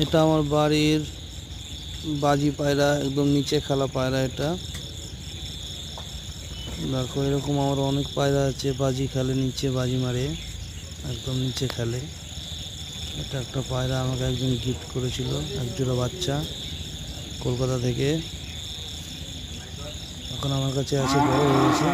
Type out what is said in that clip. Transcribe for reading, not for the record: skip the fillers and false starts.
এটা আমার বাড়ির বাজি পায়রা, একদম নিচে খেলা পায়রা। এটা দেখো, এরকম আমার অনেক পায়রা আছে, বাজি খেলে নিচে, বাজি মারে একদম নিচে খেলে। এটা একটা পায়রা আমাকে একজন গিফট করেছিল, একজোড়া বাচ্চা, কলকাতা থেকে। এখন আমার কাছে আছে, বড় হয়ে গেছে।